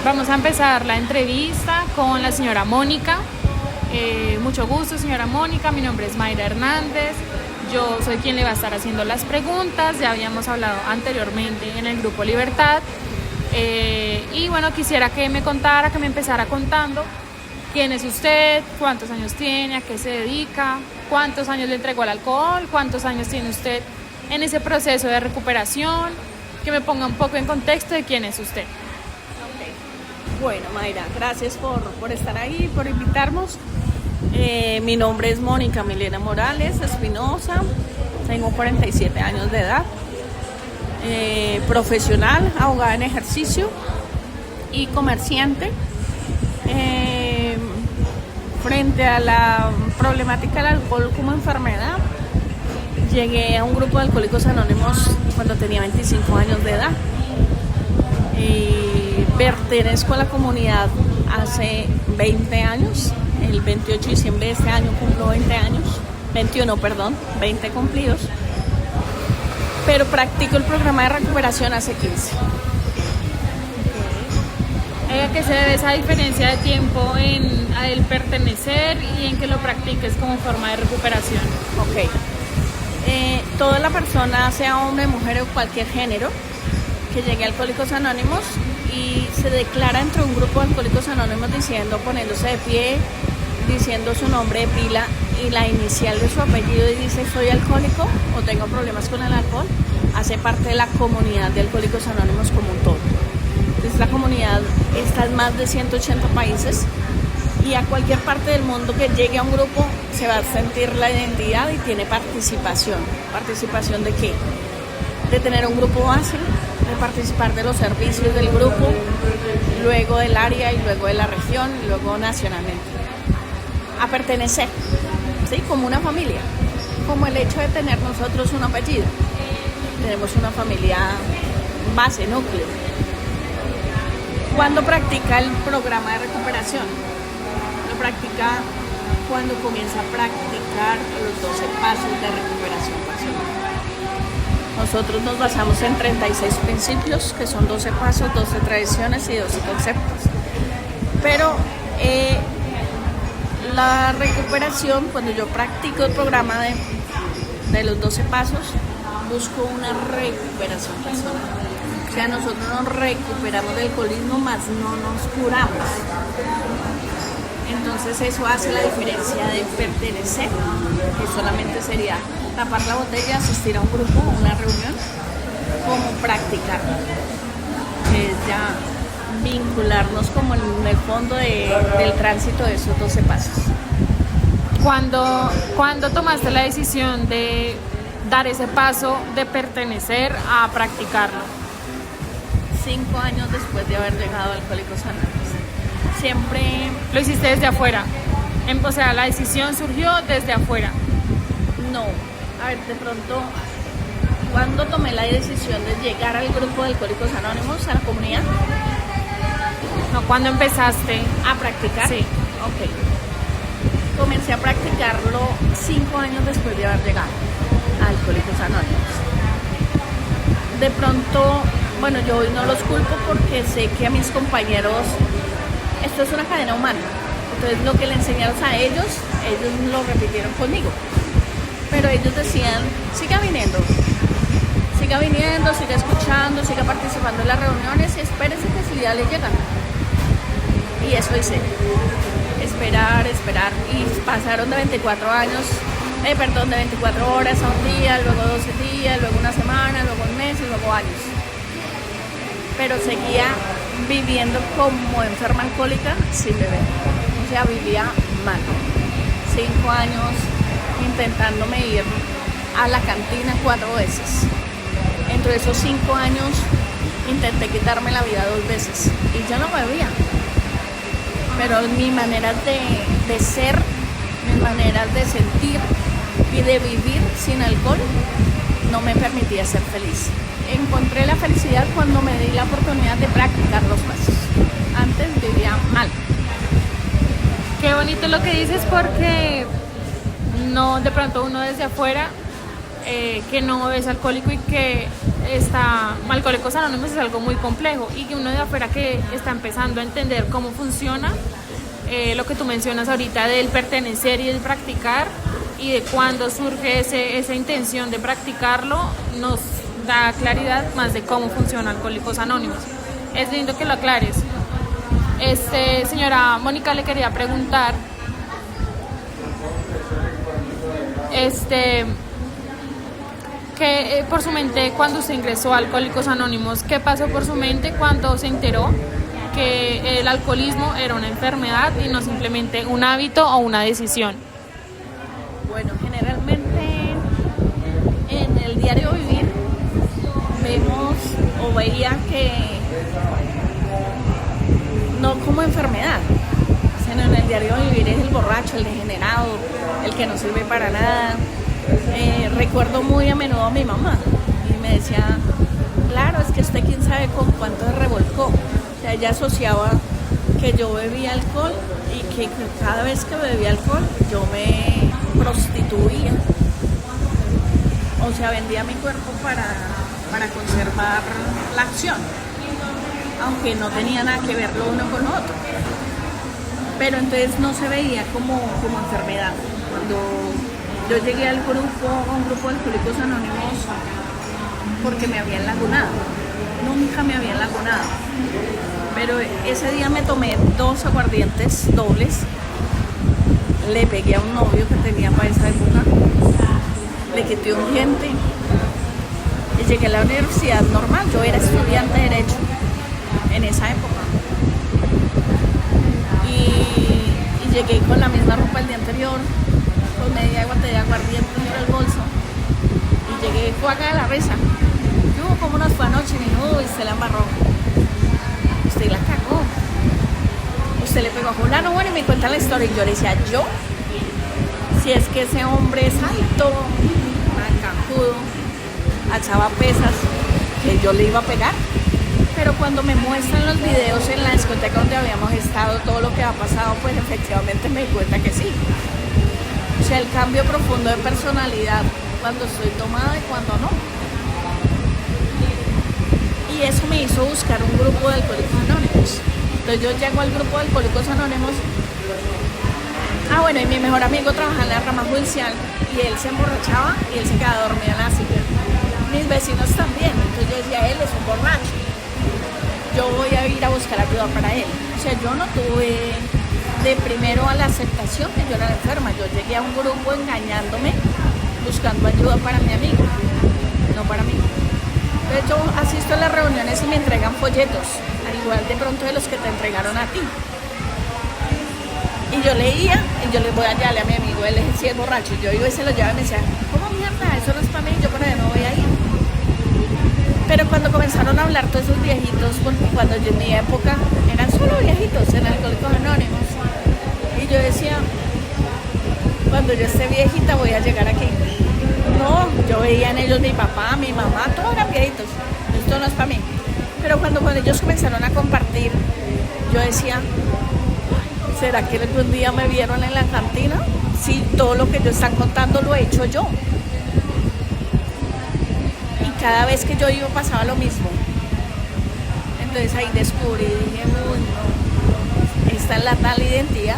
Vamos a empezar la entrevista con la señora Mónica. Mucho gusto, señora Mónica. Mi nombre es Mayra Hernández. Yo soy quien le va a estar haciendo las preguntas. Ya habíamos hablado anteriormente en el Grupo Libertad. Y bueno, quisiera que me contara, que me empezara contando quién es usted, cuántos años tiene, a qué se dedica, cuántos años le entregó al alcohol, cuántos años tiene usted en ese proceso de recuperación, que me ponga un poco en contexto de quién es usted. Bueno, Mayra, gracias por estar ahí, por invitarnos. Mi nombre es Mónica Milena Morales Espinosa, tengo 47 años de edad, profesional, abogada en ejercicio y comerciante. Frente a la problemática del alcohol como enfermedad, llegué a un grupo de Alcohólicos Anónimos cuando tenía 25 años de edad. Pertenezco a la comunidad hace 20 años. El 28 de diciembre de este año cumplo 20 años. 21, perdón, 20 cumplidos. Pero practico el programa de recuperación hace 15. ¿A qué se debe esa diferencia de tiempo en el pertenecer y en que lo practiques como forma de recuperación? Ok. Toda la persona, sea hombre, mujer o cualquier género, que llegue a Alcohólicos Anónimos y se declara entre un grupo de Alcohólicos Anónimos poniéndose de pie, diciendo su nombre de pila y la inicial de su apellido y dice soy alcohólico o tengo problemas con el alcohol, hace parte de la comunidad de Alcohólicos Anónimos como un todo. Entonces la comunidad está en más de 180 países y a cualquier parte del mundo que llegue a un grupo se va a sentir la identidad y tiene participación. ¿Participación de qué? De tener un grupo base, de participar de los servicios del grupo, luego del área y luego de la región y luego nacionalmente. A pertenecer, ¿sí? Como una familia, como el hecho de tener nosotros un apellido. Tenemos una familia base, núcleo. ¿Cuándo practica el programa de recuperación? Lo practica cuando comienza a practicar los 12 pasos de recuperación personal. Nosotros nos basamos en 36 principios, que son 12 pasos, 12 tradiciones y 12 conceptos. Pero la recuperación, cuando yo practico el programa de los 12 pasos, busco una recuperación personal. O sea, nosotros nos recuperamos del alcoholismo, más no nos curamos. Entonces eso hace la diferencia de pertenecer, que solamente sería tapar la botella, asistir a un grupo, una reunión, como practicar, que es ya vincularnos como en el fondo del tránsito de esos 12 pasos. ¿Cuándo tomaste la decisión de dar ese paso de pertenecer a practicarlo? 5 años después de haber llegado a Alcohólicos Anónimos. Siempre... ¿Lo hiciste desde afuera? O sea, la decisión surgió desde afuera. No, a ver, de pronto, ¿cuándo tomé la decisión de llegar al grupo de Alcohólicos Anónimos, a la comunidad? No, ¿cuándo empezaste a practicar? Sí. Ok. Comencé a practicarlo 5 años después de haber llegado a Alcohólicos Anónimos. De pronto, bueno, yo hoy no los culpo porque sé que a mis compañeros, esto es una cadena humana. Entonces lo que le enseñaron a ellos lo repitieron conmigo. Pero ellos decían, siga viniendo, siga escuchando, siga participando en las reuniones y espérese que su día le llega. Y eso hice, esperar, y pasaron de 24 años, de 24 horas a un día, luego 12 días, luego una semana, luego un mes y luego años. Pero seguía viviendo como enferma alcohólica sin beber, o sea, vivía mal. 5 años intentándome ir a la cantina 4 veces. Entre esos 5 años intenté quitarme la vida 2 veces y yo no bebía. Pero mi manera de ser, mis maneras de sentir y de vivir sin alcohol no me permitía ser feliz. Encontré la felicidad cuando me di la oportunidad de practicar los pasos. Antes vivía mal. Qué bonito lo que dices, porque no, de pronto uno desde afuera que no es alcohólico y que Alcohólicos Anónimos es algo muy complejo y que uno de afuera que está empezando a entender cómo funciona, lo que tú mencionas ahorita del pertenecer y del practicar y de cuándo surge esa intención de practicarlo, nos da claridad más de cómo funciona Alcohólicos Anónimos. Es lindo que lo aclares. Señora Mónica, le quería preguntar, que por su mente cuando usted ingresó a Alcohólicos Anónimos, ¿qué pasó por su mente cuando se enteró que el alcoholismo era una enfermedad y no simplemente un hábito o una decisión? Bueno, generalmente en el diario vivir vemos o veía que no como enfermedad, sino en el diario vivir es el borracho, el degenerado, el que no sirve para nada. Recuerdo muy a menudo a mi mamá y me decía, claro, es que usted quién sabe con cuánto se revolcó. O sea, ella asociaba que yo bebía alcohol y que cada vez que bebía alcohol yo me prostituía. O sea, vendía mi cuerpo para conservar la acción, aunque no tenía nada que ver lo uno con lo otro. Pero entonces no se veía como enfermedad. Cuando yo llegué a un grupo de Alcohólicos Anónimos, porque me habían lagunado. Nunca me habían lagunado. Pero ese día me tomé 2 aguardientes dobles. Le pegué a un novio que tenía para esa época. Le quité un diente. Y llegué a la universidad normal. Yo era estudiante de Derecho en esa época. Y llegué con la misma ropa el día anterior, con media botella de aguardiente en el bolso. Y llegué cuaca de la risa. Yo, ¿cómo nos fue anoche? Y me dijo, se la embarró. Usted la cagó. Usted le pegó a fulano, bueno, y me cuenta la historia. Y yo le decía, ¿yo? Si es que ese hombre es alto, macajudo, alzaba pesas, que yo le iba a pegar. Pero cuando me muestran los videos en la discoteca donde habíamos estado, todo lo que ha pasado, pues efectivamente me di cuenta que sí. O sea, el cambio profundo de personalidad cuando estoy tomada y cuando no. Y eso me hizo buscar un grupo de Alcohólicos Anónimos. Entonces yo llego al grupo de Alcohólicos Anónimos. Bueno, y mi mejor amigo trabajaba en la rama judicial y él se emborrachaba y él se quedaba dormido en la silla. Mis vecinos también. Entonces yo decía, él es un borracho. Yo voy a ir a buscar ayuda para él. O sea, yo no tuve de primero a la aceptación que yo era enferma. Yo llegué a un grupo engañándome, buscando ayuda para mi amigo, no para mí. De hecho, asisto a las reuniones y me entregan folletos, al igual de pronto de los que te entregaron a ti. Y yo leía y yo les voy a hallarle a mi amigo, él es el borracho. Yo iba y se lo llevaba y me decía, ¿cómo mierda? Eso no es para mí, yo por ahí no voy a ir. Pero cuando comenzaron a hablar todos esos viejitos, porque cuando yo en mi época eran solo viejitos en Alcohólicos Anónimos, y yo decía, cuando yo esté viejita voy a llegar aquí. No, yo veía en ellos mi papá, mi mamá, todos eran viejitos, esto no es para mí. Pero cuando ellos comenzaron a compartir, yo decía, ¿será que algún día me vieron en la cantina? Sí, todo lo que ellos están contando lo he hecho yo. Cada vez que yo iba pasaba lo mismo. Entonces ahí descubrí, dije, uy, no, esta es la tal identidad.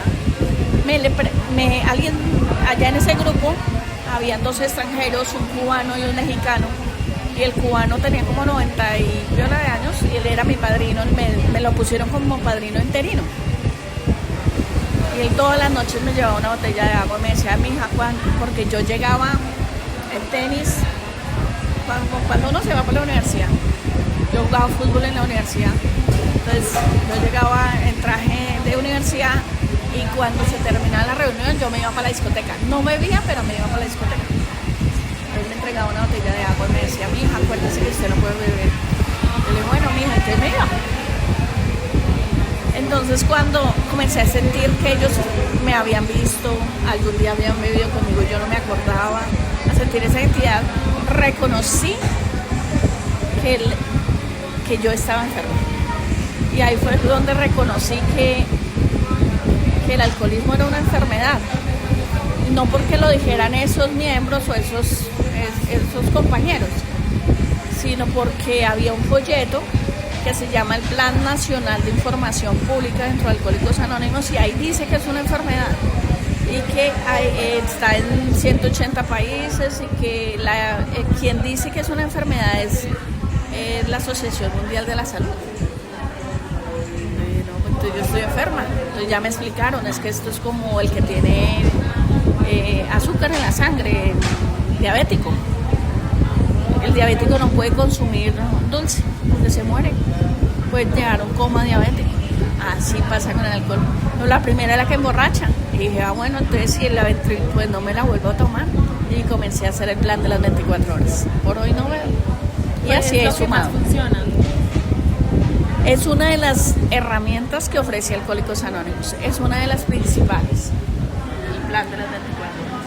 Alguien allá en ese grupo, habían 2 extranjeros, un cubano y un mexicano. Y el cubano tenía como 90 y de años y él era mi padrino, y me lo pusieron como padrino interino. Y él todas las noches me llevaba una botella de agua y me decía, mija, ¿cuándo? Porque yo llegaba en tenis. Cuando uno se va por la universidad, yo jugaba fútbol en la universidad, entonces yo llegaba en traje de universidad y cuando se terminaba la reunión yo me iba para la discoteca. No bebía, pero me iba para la discoteca. Él me entregaba una botella de agua y me decía, mija, acuérdese que usted no puede beber. Yo le dije, bueno, mija, entonces me iba. Entonces cuando comencé a sentir que ellos me habían visto, algún día habían bebido conmigo, yo no me acordaba, a sentir esa identidad, reconocí que yo estaba enferma. Y ahí fue donde reconocí que el alcoholismo era una enfermedad. No porque lo dijeran esos miembros o esos compañeros, sino porque había un folleto que se llama el Plan Nacional de Información Pública dentro de Alcohólicos Anónimos, y ahí dice que es una enfermedad y que está en 180 países, y que quien dice que es una enfermedad es la Asociación Mundial de la Salud. Entonces yo estoy enferma, entonces ya me explicaron, es que esto es como el que tiene azúcar en la sangre, diabético. El diabético no puede consumir dulce porque se muere, puede llegar a un coma diabético. Así pasa con el alcohol. No, la primera es la que emborracha. Y dije, bueno, entonces si el Aventril, pues no me la vuelvo a tomar. Y comencé a hacer el plan de las 24 horas. Por hoy no veo. Y Pues así es he lo que más sumado. funciona. Es una de las herramientas que ofrece Alcohólicos Anónimos. Es una de las principales. El plan de las 24 horas.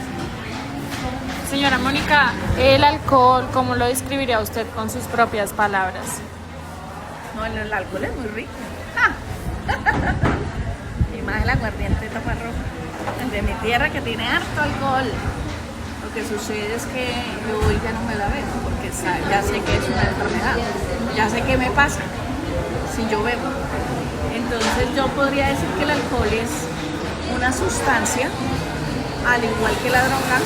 Señora Mónica, el alcohol, ¿cómo lo describiría usted con sus propias palabras? No, el alcohol es muy rico. Y más el aguardiente taparrojo, el de mi tierra, que tiene harto alcohol. Lo que sucede es que yo hoy ya no me la bebo porque ya sé que es una enfermedad, ya sé qué me pasa si yo bebo. Entonces yo podría decir que el alcohol es una sustancia, al igual que la droga,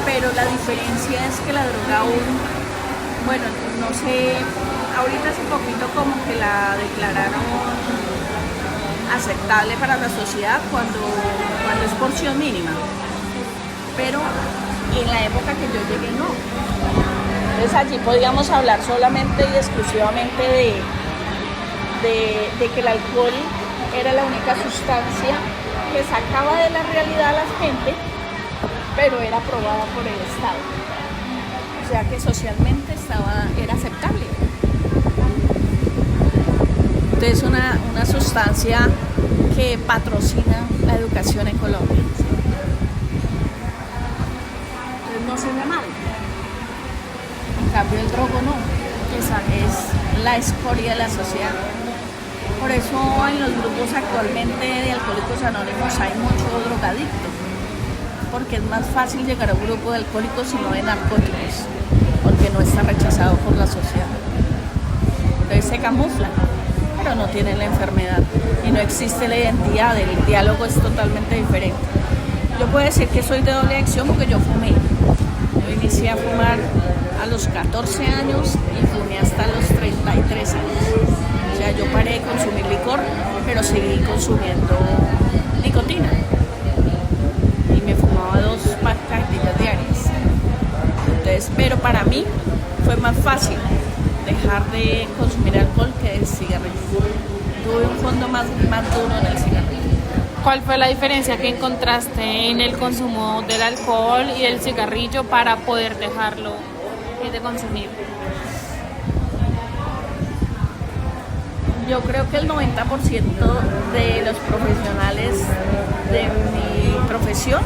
pero la diferencia es que la droga aún, bueno, no sé, ahorita hace poquito como que la declararon aceptable para la sociedad cuando es porción mínima, pero en la época que yo llegué no. Entonces allí podíamos hablar solamente y exclusivamente de que el alcohol era la única sustancia que sacaba de la realidad a la gente, pero era aprobada por el Estado, o sea que socialmente era aceptable. Entonces una sustancia que patrocina la educación en Colombia. Entonces no se ve mal. En cambio el drogo no. Esa es la escoria de la sociedad. Por eso en los grupos actualmente de Alcohólicos Anónimos hay mucho drogadicto, porque es más fácil llegar a un grupo de alcohólicos si no de narcóticos, porque no está rechazado por la sociedad. Entonces se camuflan, pero no tienen la enfermedad y no existe la identidad, el diálogo es totalmente diferente. Yo puedo decir que soy de doble acción porque yo fumé. Yo inicié a fumar a los 14 años y fumé hasta los 33 años. O sea, yo paré de consumir licor, pero seguí consumiendo nicotina. Y me fumaba 2 cajetillas diarias. Entonces, pero para mí fue más fácil dejar de consumir alcohol que el cigarrillo. Tuve un fondo más duro en el cigarrillo. ¿Cuál fue la diferencia que encontraste en el consumo del alcohol y del cigarrillo para poder dejarlo de consumir? Yo creo que el 90% de los profesionales de mi profesión,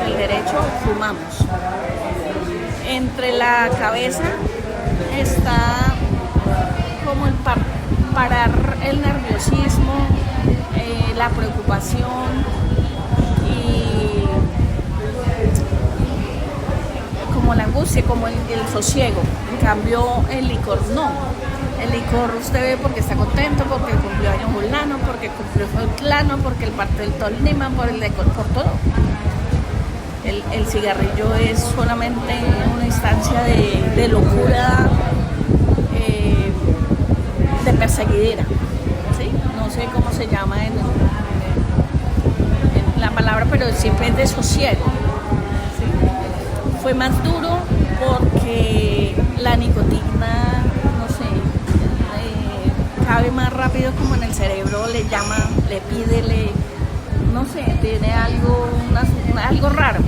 del derecho, fumamos. Entre la cabeza está como el parar el nerviosismo, la preocupación y como la angustia, como el sosiego. En cambio el licor no. El licor usted ve porque está contento, porque cumplió año fulano, porque cumplió fulano, porque el parte del Tolima, por todo. El cigarrillo es solamente una instancia de locura, de perseguidera, ¿sí? No sé cómo se llama en la palabra, pero siempre es de sosiego, ¿sí? Fue más duro porque la nicotina, no sé, cabe más rápido como en el cerebro, le llama, le pide, no sé, tiene algo raro.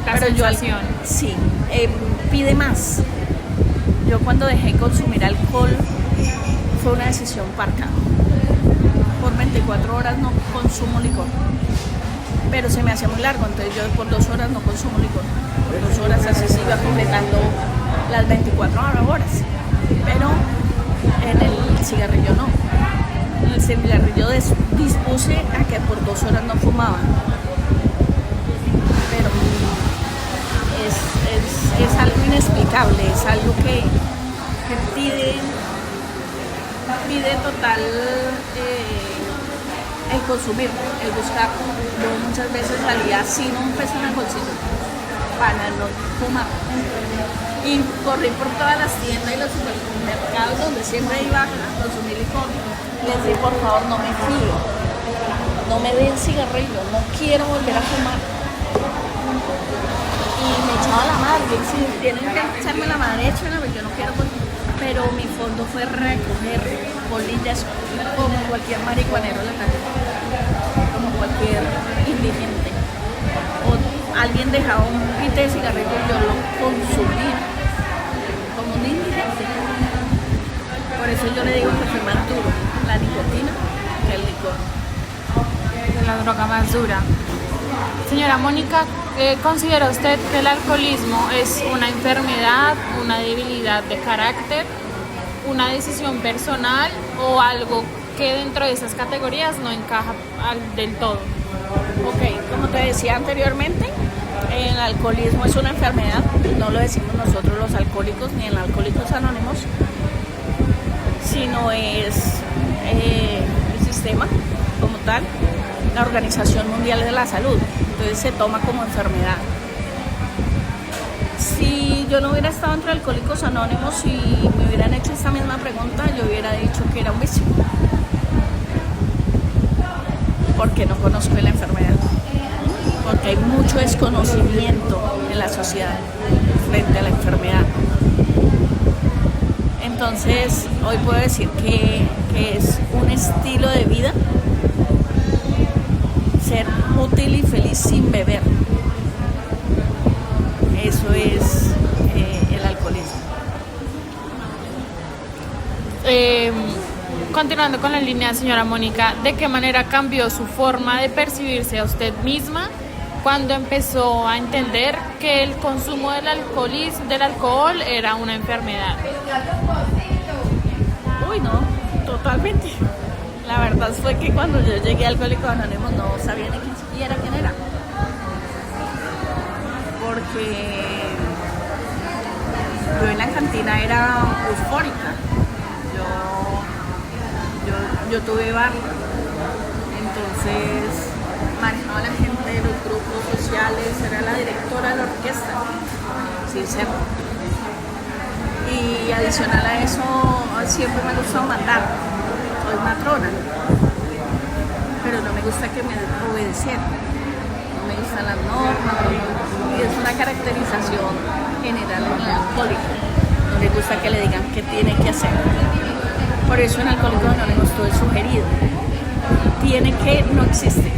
La pero sensación. Sí, pide más. Yo cuando dejé consumir alcohol fue una decisión parca. Por 24 horas no consumo licor, pero se me hacía muy largo, entonces yo por 2 horas no consumo licor. Por 2 horas así se iba completando las 24 horas, pero en el cigarrillo no. En el cigarrillo dispuse a que por 2 horas no fumaba, pero es es algo inexplicable, es algo que pide total el consumir, el buscar. Yo muchas veces salía sin un peso en el bolsillo para no fumar. Y corrí por todas las tiendas y los supermercados donde siempre iba a consumir licor. Les dije, por favor, no me fío, no me den cigarrillo, no quiero volver a fumar. Y me echaba la madre, si tienen que echarme la madre, échenla, yo no quiero. Pero mi fondo fue recoger bolillas como cualquier marihuanero en la calle, como cualquier indigente. O alguien dejaba un pite de cigarrillo, yo lo consumía como un indigente. Por eso yo le digo que fue más duro la nicotina que el licor. Es la droga más dura. Señora Mónica, ¿considera usted que el alcoholismo es una enfermedad, una debilidad de carácter, una decisión personal o algo que dentro de esas categorías no encaja del todo? Ok, como te decía anteriormente, el alcoholismo es una enfermedad, no lo decimos nosotros los alcohólicos ni en Alcohólicos Anónimos, sino es el sistema como tal, la Organización Mundial de la Salud. Entonces se toma como enfermedad. Si yo no hubiera estado entre Alcohólicos Anónimos y me hubieran hecho esta misma pregunta, yo hubiera dicho que era un vicio, porque no conozco la enfermedad, porque hay mucho desconocimiento en la sociedad frente a la enfermedad. Entonces hoy puedo decir que es un estilo de vida ser útil y feliz sin beber. Eso es el alcoholismo. Continuando con la línea, señora Mónica, ¿de qué manera cambió su forma de percibirse a usted misma cuando empezó a entender que el consumo del alcohol era una enfermedad? Uy, no, totalmente. La verdad fue que cuando yo llegué a Alcohólicos Anónimos no sabía ni siquiera quién era. Porque yo en la cantina era eufórica. Yo tuve bar, entonces manejaba a la gente de los grupos sociales, era la directora de la orquesta, sin ser. Y adicional a eso, siempre me ha gustado mandar. Soy matrona, pero no me gusta que me obedecieran, no me gustan las normas, y es una caracterización general en el alcohólico, no le gusta que le digan qué tiene que hacer. Por eso en Alcohólicos Anónimos todo es sugerido, tiene que, no existe.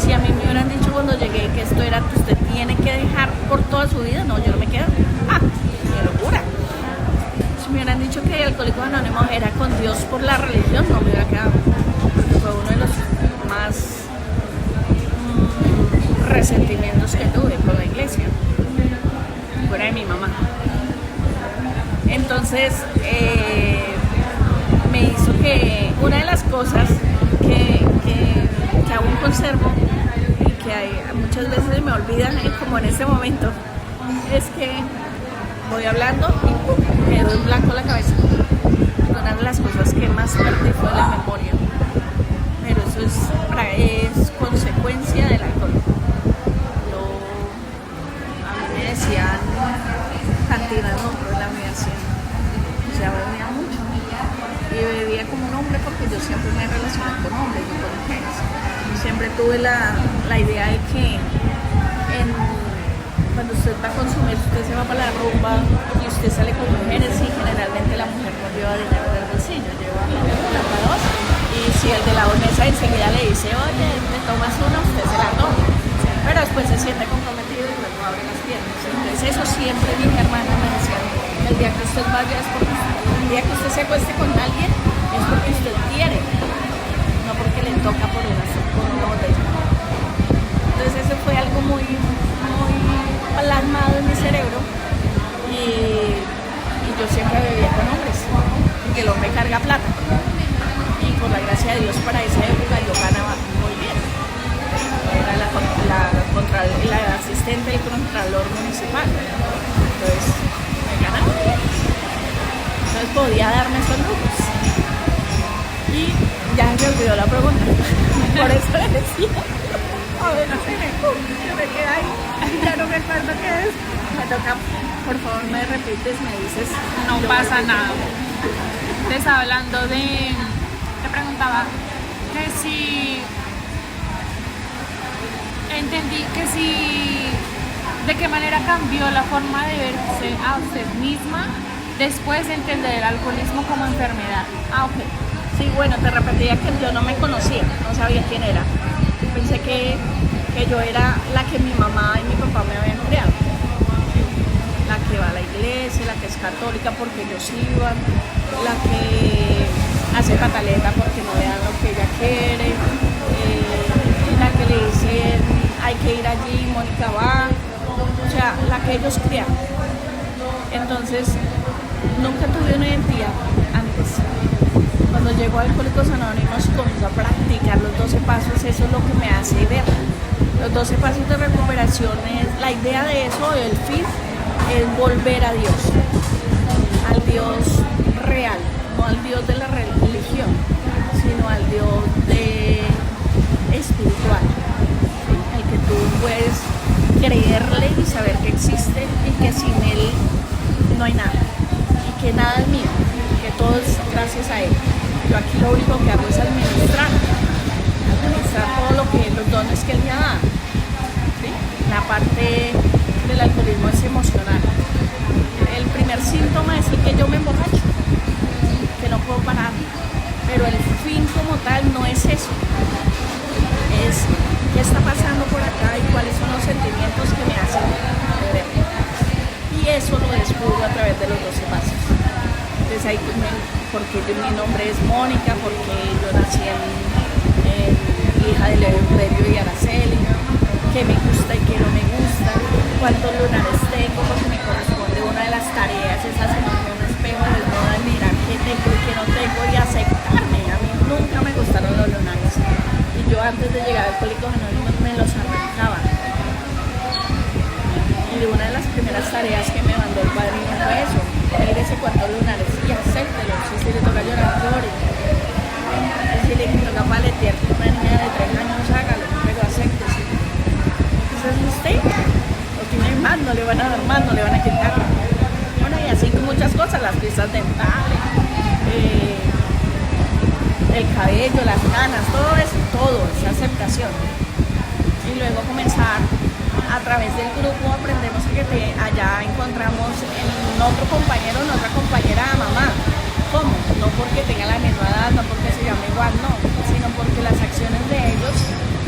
Si a mí me hubieran dicho cuando llegué que esto era que usted tiene que dejar por toda su vida, no, yo no me quedo. ¡Qué locura! Si me hubieran dicho que Alcohólicos Anónimos era con Dios por la religión, no me hubiera quedado, porque fue uno de los más resentimientos que tuve con la iglesia, fuera de mi mamá. Entonces me hizo que una de las cosas que aún conservo y que muchas veces me olvidan, como en ese momento, es que voy hablando y me doy en blanco la cabeza. Una de las cosas que más perdí fue la memoria, pero eso es consecuencia del alcohol. A mí me decían cantina en la universidad, o sea, bebía mucho y bebía como un hombre, porque yo siempre me relacioné con hombres, no con mujeres. Siempre tuve la idea de que cuando usted va a consumir, usted se va para la rumba y usted sale con mujeres, y generalmente la mujer no lleva dinero del bolsillo, lleva plata dos, y si el de la mesa enseguida le dice, oye, te tomas una, usted se la toma, pero después se siente comprometido y luego abre las piernas. Entonces eso siempre mis hermanos me decían, el día que usted vaya es porque el día que usted se acueste con alguien es porque usted quiere, no porque le toca por una botella. Entonces eso fue algo muy plasmado en mi cerebro, y yo siempre bebía con hombres, porque el hombre carga plata, y por la gracia de Dios para esa época yo ganaba muy bien, era la asistente del Contralor Municipal. Entonces, me ganaba. Entonces podía darme esos lujos. Y ya se me olvidó la pregunta. Por eso le decía, a ver, se me queda ahí. Ya no me acuerdo qué es. Me toca, por favor, me repites, me dices. No pasa nada. Te estaba hablando te preguntaba que si entendí que si de qué manera cambió la forma de verse a usted misma después de entender el alcoholismo como enfermedad. Ok. Sí, bueno, te repetía que yo no me conocía, no sabía quién era. Pensé que yo era la que mi mamá y mi papá me habían creado. La que va a la iglesia, la que es católica porque ellos iban, la que hace pataleta porque no le dan lo que ella quiere, la que le dicen hay que ir allí, Mónica va, o sea, la que ellos crean. Entonces, nunca tuve una identidad antes. Cuando llego a Alcohólicos Anónimos y comienzo a practicar los 12 pasos, eso es lo que me hace ver. Los 12 pasos de recuperación la idea de eso, el fin, es volver a Dios, al Dios real, no al Dios de la religión, sino al Dios espiritual, el que tú puedes creerle y saber que existe y que sin Él no hay nada, y que nada es mío, que todo es gracias a Él. Yo aquí lo único que hago es administrar todo los dones que Él me ha dado. ¿Sí? La parte del alcoholismo es emocional. El primer síntoma es el que yo me emborracho, que no puedo parar, pero el fin como tal no es eso, es qué está pasando por acá y cuáles son los sentimientos que me hacen beber. Y eso lo descubro a través de los 12 pasos. Entonces ahí porque mi nombre es Mónica, porque yo nací en hija de Leopoldo y Araceli, que me gusta y que no me gusta, cuántos lunares tengo, porque me corresponde una de las tareas, es hacerme un espejo del modo de mirar qué tengo y qué no tengo y aceptarme. A mí nunca me gustaron los lunares. Y yo antes de llegar a Alcohólicos Anónimos me los arrancaba. Y una de las primeras tareas que me mandó el padrino fue eso, mírese cuántos lunares y acéptelos. Y si le toca llorar, llore. Y si le toca paletear con una niña de 3 años, hágalo, pero acéptese. Entonces usted no tiene más, no le van a dar más, no le van a quitar. Bueno, y así con muchas cosas, las piezas dentales, el cabello, las canas, todo eso, todo, esa aceptación. Y luego comenzar a través del grupo, aprendemos que allá encontramos en otro compañero, en otra compañera a mamá. ¿Cómo? No porque tenga la misma edad, no porque se llame igual, no, sino porque las acciones de ellos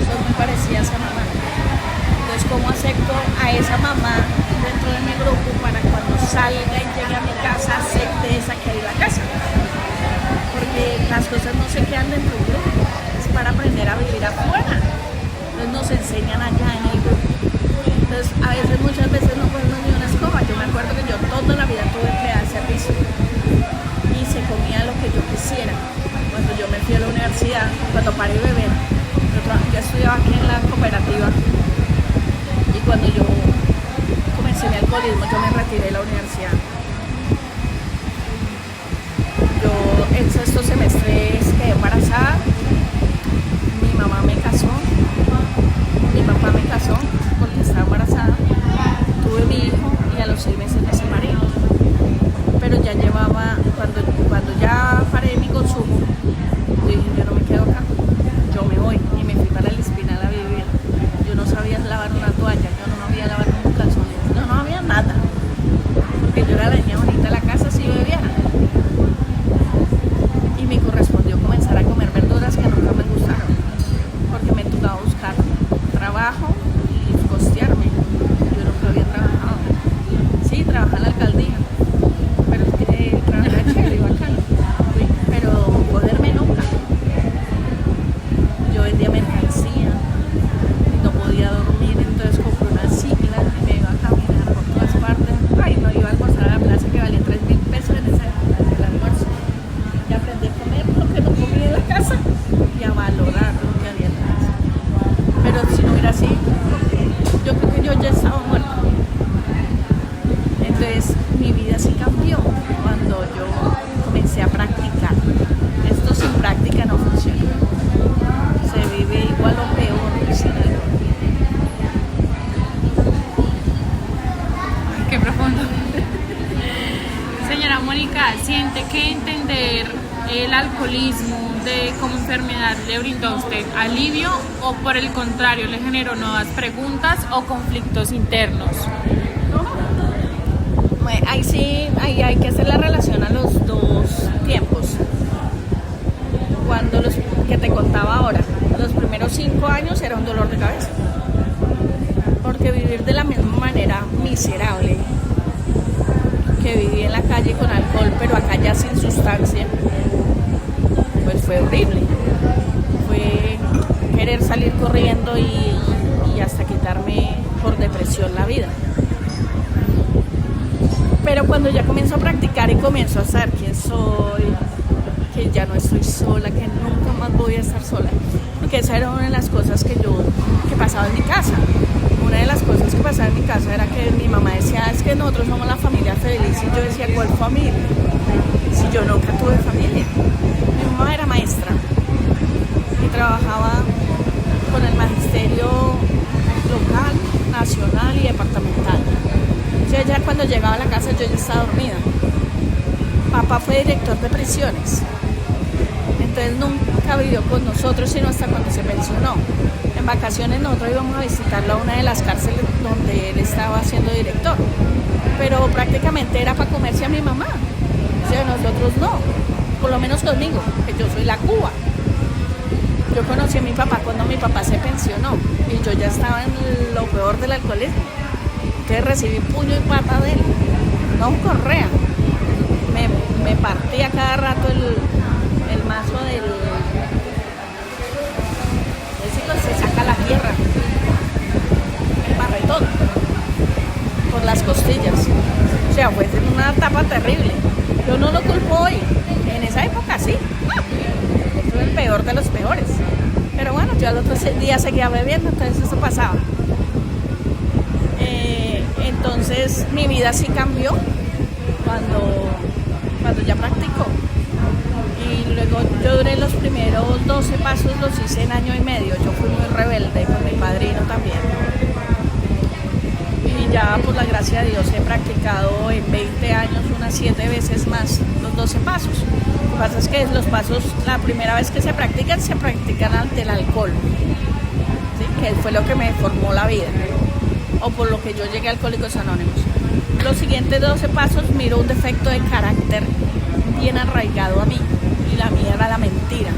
son muy parecidas a mamá. Entonces, ¿cómo acepto a esa mamá dentro de mi grupo para cuando salga y llegue a mi casa, acepte esa que hay en la casa? Porque las cosas no se quedan dentro del grupo, es para aprender a vivir afuera. Entonces nos enseñan allá en el grupo. Entonces, a veces, muchas veces no podemos ni una escoba. Yo me acuerdo que yo toda la vida tuve empleada de servicio y se comía lo que yo quisiera. Cuando yo me fui a la universidad, cuando paré de beber, yo estudiaba aquí en la cooperativa y cuando yo comencé mi alcoholismo, yo me retiré de la universidad. Yo en sexto semestre quedé embarazada, mi mamá me casó, mi papá me casó porque estaba embarazada, tuve mi hijo y a los 6 meses me separé. Pero ya llevaba, cuando ya paré mi consumo, yo dije, yo no me quedo acá, yo me voy y me fui para el Espinal a vivir. Yo no sabía lavar una toalla, yo no sabía lavar un calzón, no había nada, porque yo era la niña bonita de la casa si yo bebiera. Y me correspondió comenzar qué entender el alcoholismo como enfermedad le brindó a usted alivio o por el contrario le generó nuevas preguntas o conflictos internos? Ahí sí, ahí hay que hacer la relación a los dos tiempos. Cuando los que te contaba ahora, los primeros 5 años era un dolor de cabeza. Porque vivir de la misma manera miserable que viví en la calle con alcohol, pero acá ya sin sustancia, pues fue horrible. Fue querer salir corriendo y hasta quitarme por depresión la vida. Pero cuando ya comienzo a practicar y comienzo a saber quién soy, que ya no estoy sola, que nunca más voy a estar sola, porque esa era una de las cosas que pasaba en mi casa. Una de las cosas que pasaba en mi casa era que mi mamá decía, es que nosotros somos la familia feliz, y yo decía, ¿cuál familia? Si yo nunca tuve familia. Mi mamá era maestra y trabajaba con el magisterio local, nacional y departamental. Yo ya cuando llegaba a la casa yo ya estaba dormida. Papá fue director de prisiones, entonces nunca vivió con nosotros sino hasta cuando se pensionó. En vacaciones nosotros íbamos a visitarlo a una de las cárceles donde él estaba siendo director, pero prácticamente era para comerse a mi mamá, o sea, nosotros no, por lo menos conmigo, que yo soy la Cuba. Yo conocí a mi papá cuando mi papá se pensionó y yo ya estaba en lo peor del alcoholismo. Entonces recibí puño y pata de él, no un correa. Me partía cada rato el mazo del... se saca la tierra, el barretón, por las costillas. O sea, fue una etapa terrible. Yo no lo culpo hoy, en esa época sí. Fue el peor de los peores. Pero bueno, yo al otro día seguía bebiendo, entonces eso pasaba. Entonces mi vida sí cambió cuando ya practicó. Y luego yo duré los primeros 12 pasos, los hice en año y medio. Yo fui muy rebelde con mi padrino también. Y ya por la gracia de Dios he practicado en 20 años unas 7 veces más los 12 pasos. Lo que pasa es que los pasos, la primera vez que se practican ante el alcohol, ¿sí? Que fue lo que me formó la vida, o por lo que yo llegué a Alcohólicos Anónimos. Los siguientes 12 pasos miro un defecto de carácter bien arraigado a mí, y la mía era la mentira.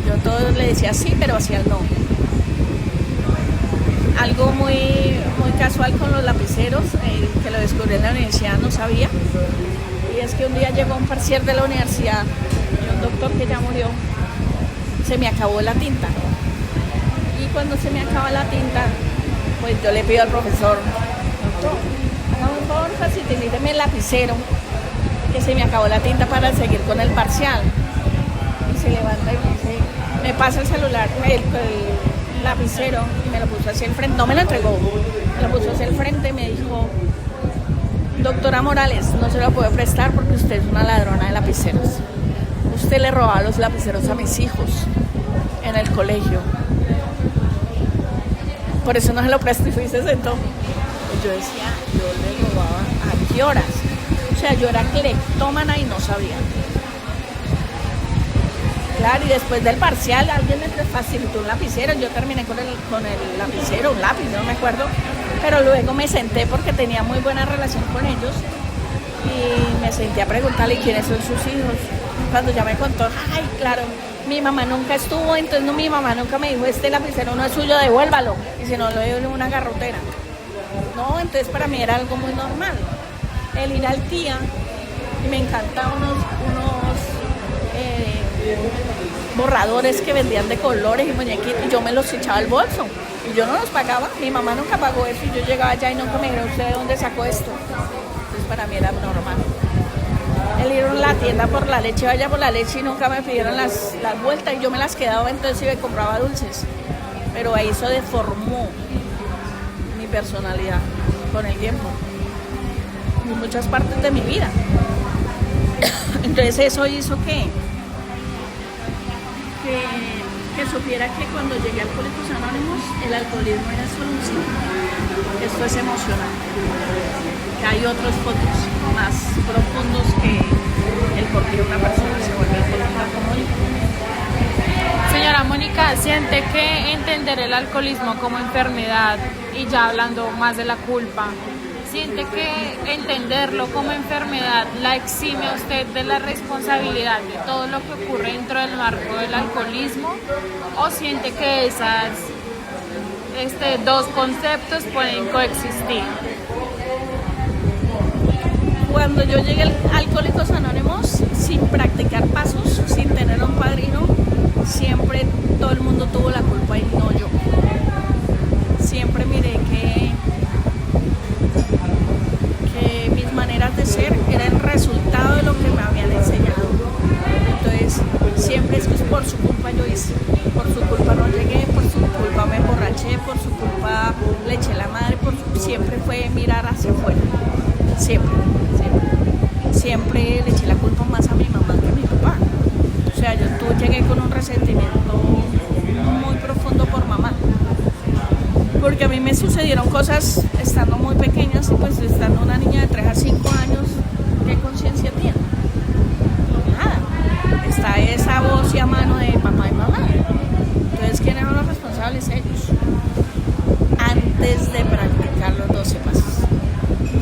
Yo todo le decía sí, pero hacía el no. Algo muy casual con los lapiceros, que lo descubrí en la universidad, no sabía, y es que un día llegó un parcial de la universidad y un doctor que ya murió, se me acabó la tinta, y cuando se me acaba la tinta, pues yo le pido al profesor, doctor, hágame un favor, facilíteme el lapicero, que se me acabó la tinta para seguir con el parcial. Y se levanta y me dice, me pasa el celular, el lapicero, y me lo puso hacia el frente, no me lo entregó, me lo puso hacia el frente y me dijo, doctora Morales, no se lo puedo prestar porque usted es una ladrona de lapiceros. Usted le robaba los lapiceros a mis hijos en el colegio. Por eso no se lo presté y se sentó. Y yo decía, yo le robaba ¿a qué horas? O sea, yo era cleptómana y no sabía. Claro, y después del parcial alguien me facilitó un lapicero. Yo terminé con el lapicero, un lápiz, no me acuerdo. Pero luego me senté porque tenía muy buena relación con ellos. Y me senté a preguntarle quiénes son sus hijos. Cuando ya me contó, ay, claro, mi mamá nunca estuvo, entonces mi mamá nunca me dijo, este lapicero no es suyo, devuélvalo. Y si no, lo doy en una garrotera. No, entonces para mí era algo muy normal. El ir al tía, y me encantaban unos borradores que vendían de colores y muñequitos, y yo me los echaba al bolso. Y yo no los pagaba, mi mamá nunca pagó eso, y yo llegaba allá y nunca me dijeron, ¿usted de dónde sacó esto? Entonces para mí era normal. El ir a la tienda por la leche, vaya por la leche, y nunca me pidieron las vueltas, y yo me las quedaba, entonces sí me compraba dulces. Pero ahí eso deformó mi personalidad con el tiempo, en muchas partes de mi vida. Entonces eso hizo que supiera que cuando llegué a Alcohólicos Anónimos, el alcoholismo era solo un síntoma. Esto es emocional. Que hay otros fotos más profundos que el por qué una persona se vuelve alcohólica como yo. Señora Mónica, ¿siente que entender el alcoholismo como enfermedad, y ya hablando más de la culpa, siente que entenderlo como enfermedad la exime a usted de la responsabilidad de todo lo que ocurre dentro del marco del alcoholismo, o siente que esas dos conceptos pueden coexistir? Cuando yo llegué a Alcohólicos Anónimos, sin practicar pasos, sin tener un padrino, siempre todo el mundo tuvo la culpa y no yo. Siempre miré que mis maneras de ser era el resultado de lo que me habían enseñado. Entonces, siempre es que por su culpa yo hice, por su culpa no llegué, por su culpa me emborraché, por su culpa le eché la madre, siempre fue mirar hacia afuera. Siempre le eché la culpa más a mi mamá que a mi papá. O sea, yo llegué con un resentimiento muy profundo por mamá. Porque a mí me sucedieron cosas estando muy pequeñas y pues estando una niña de 3 a 5 años, ¿qué conciencia tiene? Nada. Está esa voz y a mano de papá y mamá. Entonces, ¿quiénes eran los responsables? Ellos. Antes de practicar los 12 pasos.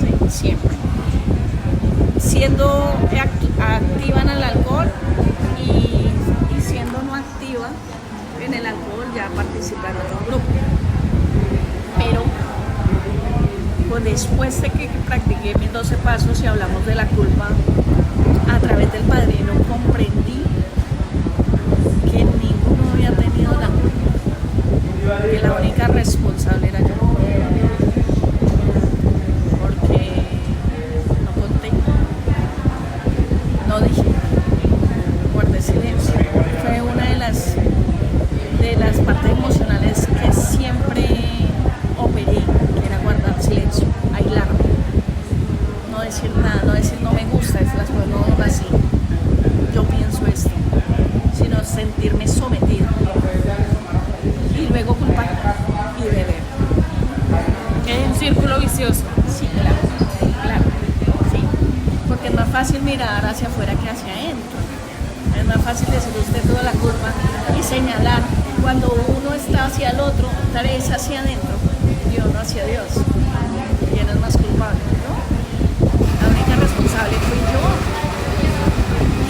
Sí, siempre. Siendo activa en el alcohol y siendo no activa en el alcohol, ya participar en otro grupo. Pero pues después de que practiqué mis 12 pasos y hablamos de la culpa, a través del padrino comprendí que ninguno había tenido la culpa, que la única responsable era yo. Porque no conté, no dije, guardé silencio. Fue una de las partes emocionales que siempre operé, que era guardar silencio, aislarme, no decir nada, no decir no me gusta, las cosas no son así, yo pienso esto, sino sentirme sometida y luego culpar y beber. Es un círculo vicioso. Sí, claro, sí, porque es más fácil mirar hacia afuera que hacia adentro. Es más fácil decir usted toda la culpa y señalar. Cuando uno está hacia el otro, tal vez hacia adentro y uno hacia Dios. ¿Quién es más culpable? ¿No? La única responsable fui yo.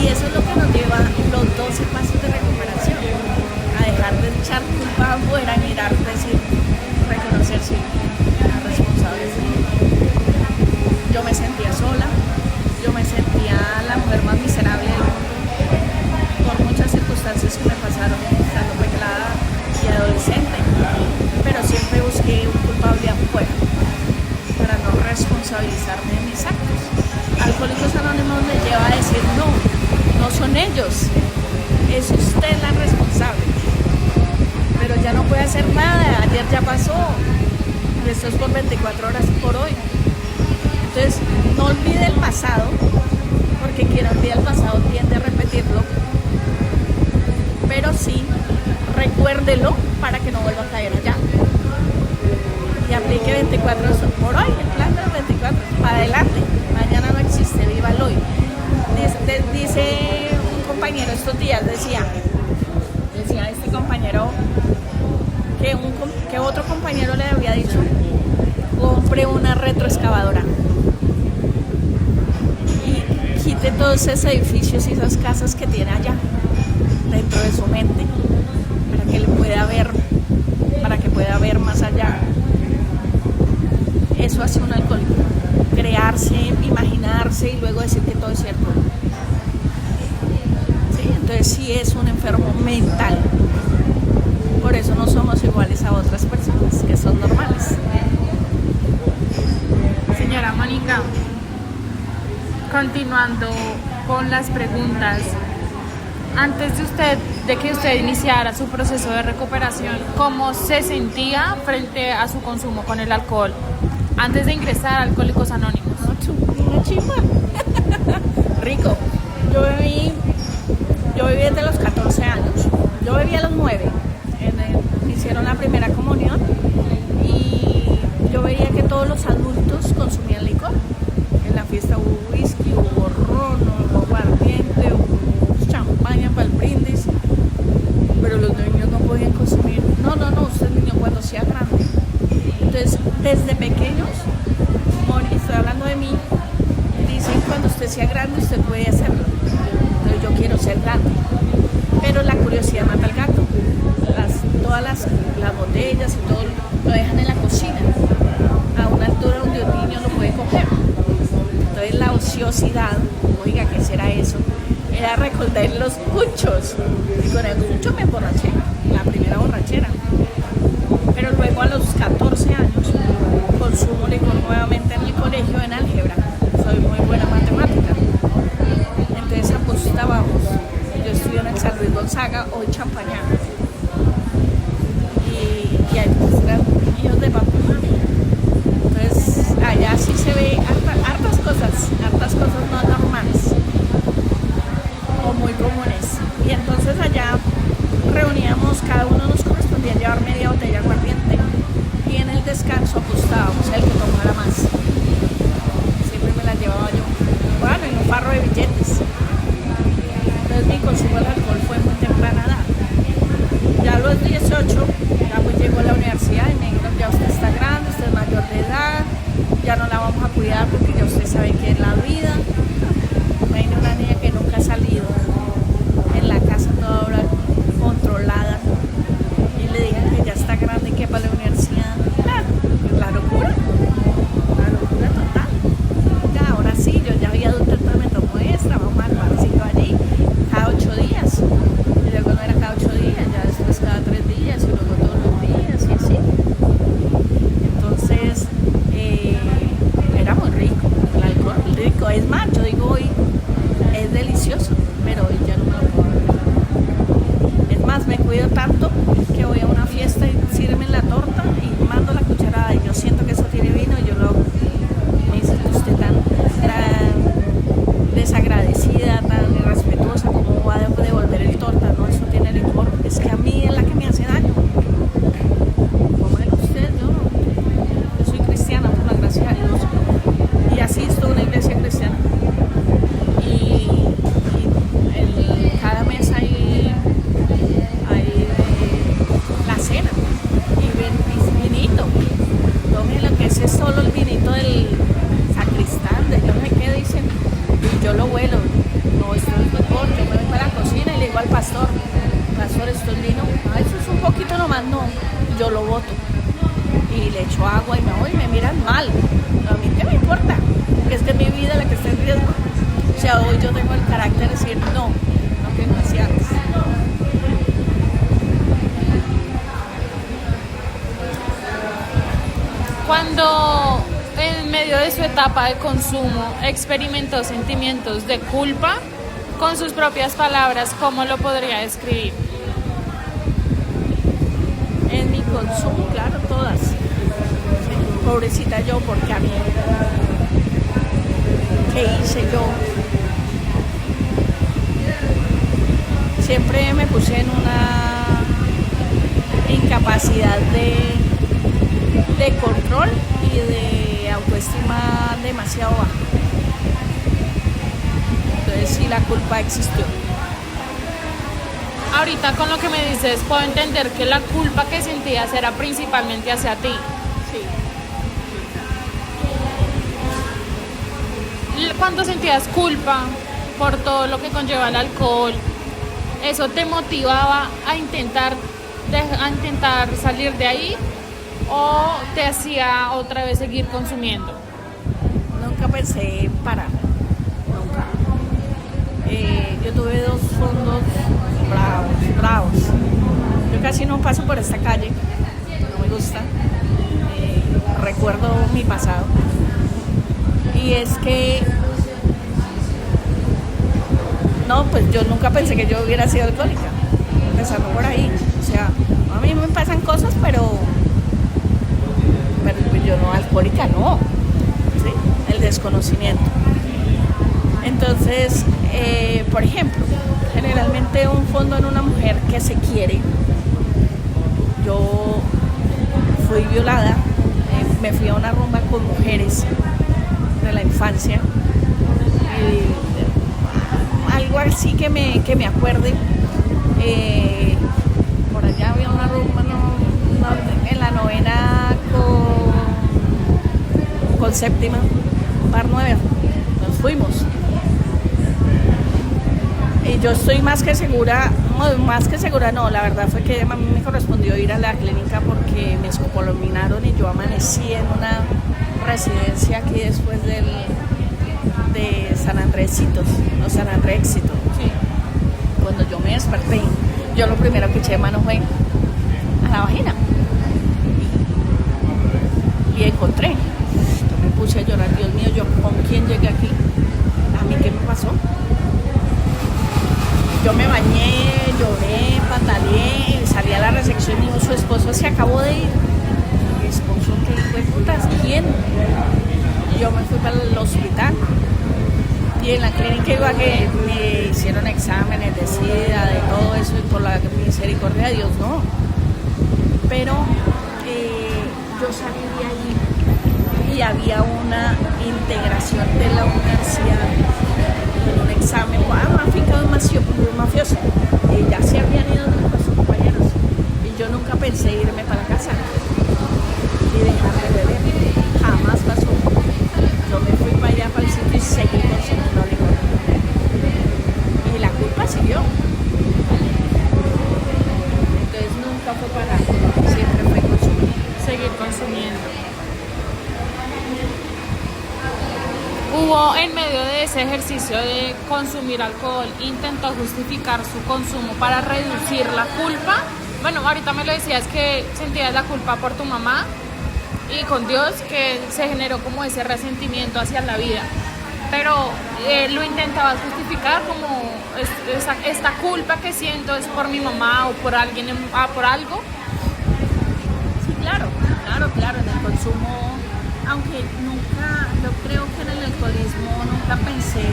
Y eso es lo que nos lleva los 12 pasos de recuperación. A dejar de echar culpa afuera, mirar, decir, reconocer si la responsable fui yo. Yo me sentía sola, yo me sentía la mujer más miserable del mundo por muchas circunstancias que me pasaron estando pelada y adolescente, pero siempre busqué un culpable afuera para no responsabilizarme de mis actos. Alcohólicos Anónimos me lleva a decir no son ellos, es usted la responsable, pero ya no puede hacer nada, ayer ya pasó, esto es por 24 horas por hoy. Entonces no olvide el pasado, porque quien olvida el pasado tiende a repetirlo, pero sí recuérdelo para que no vuelva a caer allá y aplique 24 horas por hoy, el plan de los 24 para adelante. Mañana no existe, viva el hoy. Dice un compañero estos días, decía este compañero que otro compañero le había dicho: compre una retroexcavadora y quite todos esos edificios y esas casas que tiene allá dentro de su mente, para que le pueda ver, para que pueda ver más allá. Eso hace un alcohólico, crearse, imaginarse y luego decir que todo es cierto. ¿Sí? Entonces sí es un enfermo mental. Por eso no somos iguales a otras personas que son normales. Señora Mónica, continuando con las preguntas, antes de que usted iniciara su proceso de recuperación, ¿cómo se sentía frente a su consumo con el alcohol? Antes de ingresar a Alcohólicos Anónimos. Una chimba. Rico. Yo bebí desde los 14 años. Yo bebí a los 9. Me hicieron la primera comunión y yo veía que todos los adultos consumían licor. En la fiesta hubo whisky, hubo ron, hubo aguardiente. sea grande usted puede hacerlo. Entonces yo quiero ser grande. Pero la curiosidad mata al gato. Todas las botellas y todo lo dejan en la cocina, a una altura donde un niño lo puede coger. Entonces la ociosidad, oiga, ¿qué será eso? Era recoger los cuchos. Y con el cucho me emborraché, la primera borrachera. Pero luego a los 14 años consumo licor nuevamente en el colegio en álgebra. Soy muy buena matemática. Entonces apostábamos. Yo estudié en el San Luis Gonzaga, hoy Champañá. Y hay eran niños de papá. Entonces allá sí se ve hartas cosas no normales o muy comunes. Y entonces allá reuníamos, cada uno nos correspondía llevar media botella de aguardiente y en el descanso apostábamos el que tomara más. Siempre me la llevaba yo. Bueno, en un farro de billetes. Entonces mi consumo del alcohol fue muy temprana edad. Ya a los 18, ya pues llegó a la universidad y me dijeron, ya usted está grande, usted es mayor de edad, ya no la vamos a cuidar porque ya usted sabe qué es la vida. Me vino una niña que nunca ha salido, en la casa toda hora controlada, y le dije que ya está grande y que para la universidad. La locura total. Ya, ahora sí, yo ya había adulto, entonces me tomó extra, vamos al barcillo allí, cada 8 días. Y luego no era cada 8 días, ya después cada 3 días y luego todos los días y así. Entonces, era muy rico, el alcohol rico. Es más, yo digo hoy, es delicioso, pero hoy ya no me lo puedo beber. Es más, me cuido tanto que voy a una fiesta y sirven la torta y mando la cucharada y yo siento que eso tiene vino y yo lo hago. Me dice que usted tan desagradecida, tan irrespetuosa, ¿cómo va a devolver el torta? No, eso tiene licor. Es que a mí es la que me hace daño. ¿Cómo es usted? Yo soy cristiana, por la gracia de Dios. Y asisto a una iglesia cristiana. Y cada mes hay la cena. Y vinito. Tome lo que es solo el vinito del sacristán, de yo no sé qué dicen. Y yo lo vuelo. No, esto es mejor. Yo me voy para la cocina y le digo al pastor, esto es vino. Eso es un poquito nomás, no. Yo lo boto. Y le echo agua y me voy y me miran mal. A mí qué me importa, que es que mi vida la que está en riesgo. O sea, hoy yo tengo el carácter de decir no que no hacía antes. Cuando en medio de su etapa de consumo experimentó sentimientos de culpa, con sus propias palabras, ¿cómo lo podría describir? En mi consumo, claro, todas. Sí, pobrecita yo, porque a mí, ¿qué hice yo? Siempre me puse en una incapacidad de control y de autoestima demasiado baja. Entonces sí, la culpa existió. Ahorita con lo que me dices, puedo entender que la culpa que sentías era principalmente hacia ti. Sí. Cuando sentías culpa por todo lo que conlleva el alcohol, ¿eso te motivaba a intentar salir de ahí o te hacía otra vez seguir consumiendo? Nunca pensé en parar, nunca. Yo tuve 2 fondos bravos. Yo casi no paso por esta calle, no me gusta. Recuerdo mi pasado. Y es que, no, pues yo nunca pensé que yo hubiera sido alcohólica, empezando por ahí. O sea, a mí me pasan cosas, pero yo no, alcohólica no. ¿Sí? El desconocimiento. Entonces, por ejemplo, generalmente un fondo en una mujer que se quiere. Yo fui violada, me fui a una rumba con mujeres de la infancia. Algo así que me acuerde. Por allá había una rumba en la 9ª con 7ª, Bar 9. Nos fuimos. Y yo estoy más que segura, no, la verdad fue que a mí me correspondió ir a la clínica porque me escopolaminaron y yo amanecí en una residencia aquí después de San Andrésitos, no San Andréxito. Sí. Cuando yo me desperté, yo lo primero que eché de mano fue a la vagina y encontré. Yo me puse a llorar, Dios mío, yo con quién llegué aquí, a mí qué me pasó. Yo me bañé, lloré, pataleé, salí a la recepción y dijo, su esposo se acabó de ir. Mi esposo, ¿qué fue putas? ¿Quién? Y yo me fui para el hospital. Y en la clínica iba que me hicieron exámenes de SIDA, de todo eso, y por la misericordia de Dios, no. Pero yo salí de allí y había una integración de la universidad en un examen, finca de un mafioso. Y ya se habían ido nuestros compañeros. Y yo nunca pensé irme para casa y dejar de beber. Jamás pasó. Yo me fui para allá, para el sitio y seguí consumiendo licor. Y la culpa siguió. Entonces nunca fue parar, siempre fue consumir. Seguir consumiendo. Hubo en medio de ese ejercicio de consumir alcohol, intentó justificar su consumo para reducir la culpa. Bueno, ahorita me lo decías que sentías la culpa por tu mamá y con Dios, que se generó como ese resentimiento hacia la vida, pero lo intentabas justificar como esta culpa que siento es por mi mamá o por alguien, por algo. Sí, claro, en el consumo, aunque nunca, yo creo que en el alcoholismo nunca pensé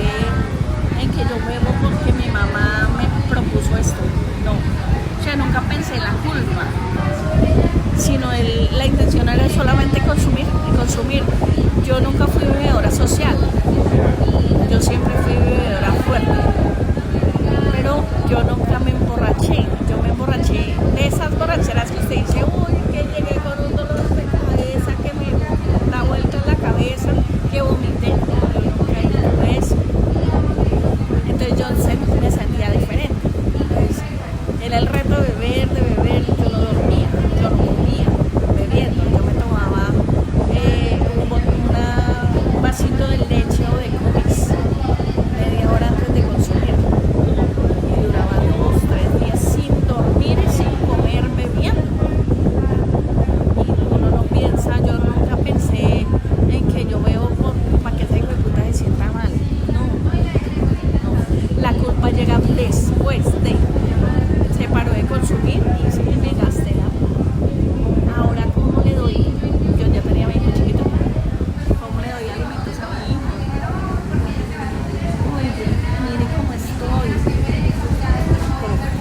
en que yo bebo porque mi mamá me propuso esto, no, o sea, nunca pensé en la culpa, sino la intención era solamente consumir y consumir. Yo nunca fui bebedora social, yo siempre fui bebedora fuerte, pero yo nunca me emborraché. Yo me emborraché de esas borracheras que usted dice, uy, que llegué con un dolor de cabeza, que me da vuelta en la cabeza, que vomité. Yo nunca hice eso. Entonces yo me sentía diferente. Entonces, era el reto de beber, yo no dormía, yo no comía, bebiendo. Yo me tomaba un vasito de leche o de cookies media hora antes de consumir. Y duraba 2-3 días sin dormir y sin comer, bebiendo. Y uno no piensa, yo nunca pensé en que yo bebo para que esa hijo de puta se sienta mal. No. La culpa llega después de. Se paró de consumir y se me gasté la. Ahora, ¿cómo le doy? Yo ya tenía mi hijo chiquito. ¿Cómo le doy alimentos a mi hijo? Uy, mire cómo estoy.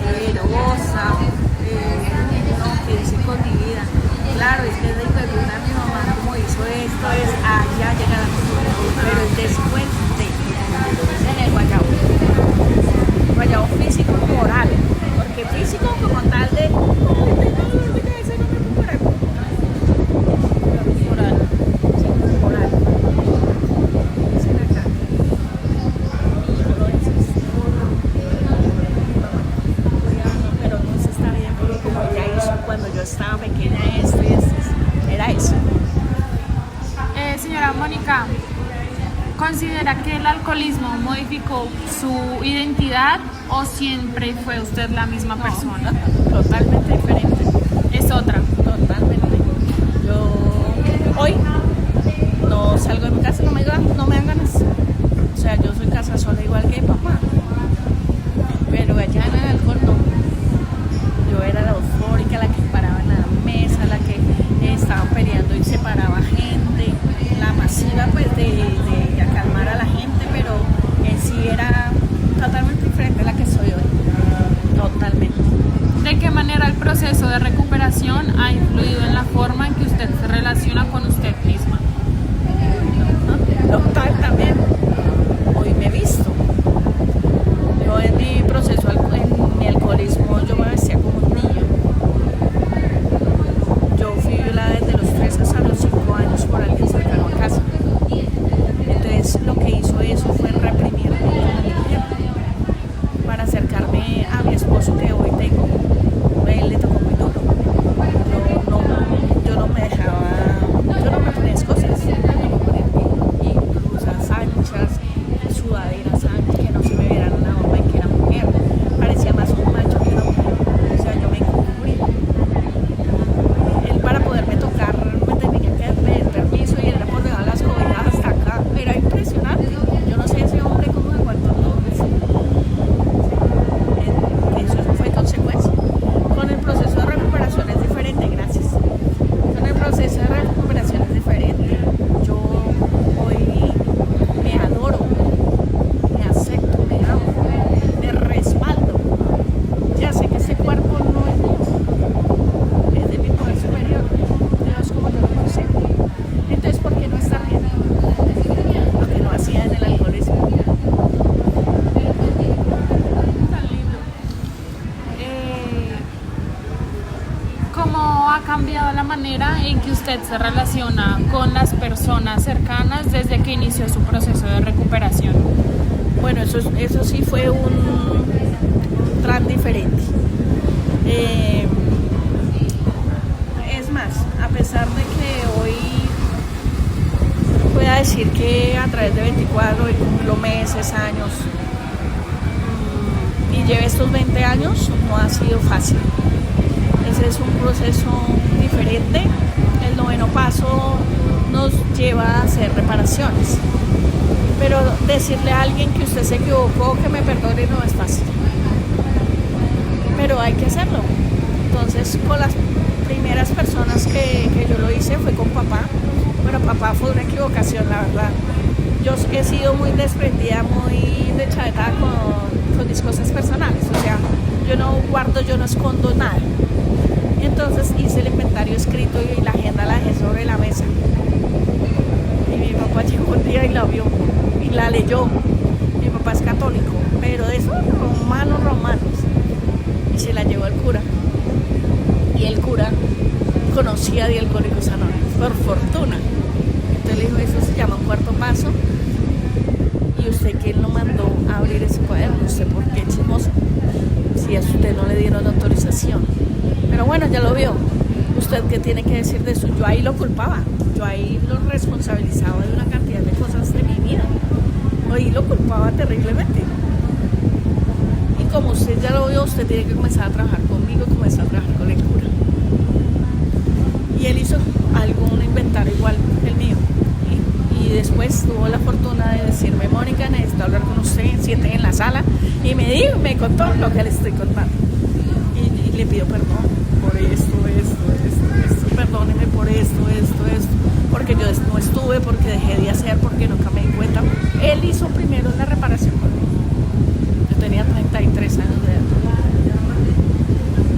Poderosa. No, que hice con mi vida. Claro, es que desde que mi mamá como hizo esto, es allá llega la cultura. Pero después de. En el guayabo. Guayabo físico, moral. Porque físico como tal de moral. Dicen acá. Pero no se está bien porque como ella hizo cuando yo estaba pequeña esto y esto. Era eso. Señora Mónica, ¿considera que el alcoholismo modificó su identidad o siempre fue usted la misma persona? Totalmente diferente. Es otra. Totalmente. Yo hoy no salgo de mi casa, no me dan ganas. O sea, yo soy casa sola igual que mi papá. Pero allá en el alcohol no. Yo era la eufórica, la que paraba en la mesa, la que estaba peleando y separaba gente. La masiva pues de calmar a la gente, pero en sí era totalmente diferente a la que soy hoy. Totalmente. ¿De qué manera el proceso de recuperación ha influido en la forma en que usted se relaciona con usted misma? Total también. Hoy me he visto. Yo en mi proceso, en mi alcoholismo, yo me vestía como un niño. Yo fui violada desde los 3 hasta los 5 años por alguien cercano a casa. Entonces lo que hizo eso fue reprimirme para ha cambiado la manera en que usted se relaciona con las personas cercanas desde que inició su proceso de recuperación? Bueno, eso sí fue un plan diferente. Es más, a pesar de que hoy pueda decir que a través de 24 y cumplo meses, años, y lleve estos 20 años, no ha sido fácil. Ese es un proceso diferente. El 9º paso nos lleva a hacer reparaciones. Pero decirle a alguien que usted se equivocó, que me perdone, no es fácil. Pero hay que hacerlo. Entonces, con las primeras personas que yo lo hice fue con papá. Bueno, papá fue una equivocación, la verdad. Yo he sido muy desprendida, muy dechavetada con mis cosas personales. O sea, yo no guardo, yo no escondo nada. Entonces hice el inventario escrito y la agenda la dejé sobre la mesa. Y mi papá llegó un día y la vio y la leyó. Mi papá es católico, pero de esos romanos. Y se la llevó al cura. Y el cura conocía de Alcohólicos Anónimos, por fortuna. Entonces le dijo, eso se llama un 4º paso. ¿Y usted quién lo mandó a abrir ese cuaderno? ¿Usted por qué, chismoso? Si a usted no le dieron autorización. Pero bueno, ya lo vio. ¿Usted qué tiene que decir de eso? Yo ahí lo culpaba. Yo ahí lo responsabilizaba de una cantidad de cosas de mi vida. Ahí lo culpaba terriblemente. Y como usted ya lo vio, usted tiene que comenzar a trabajar conmigo, comenzar a trabajar con el cura. Y él hizo algún inventario igual que el mío. Y después tuvo la fortuna de decirme, Mónica, necesito hablar con usted, siente en la sala. Y me contó lo que le estoy contando. Y le pido perdón por esto, perdóneme por esto, porque yo no estuve, porque dejé de hacer, porque nunca me di cuenta. Él hizo primero la reparación conmigo. Yo tenía 33 años de edad.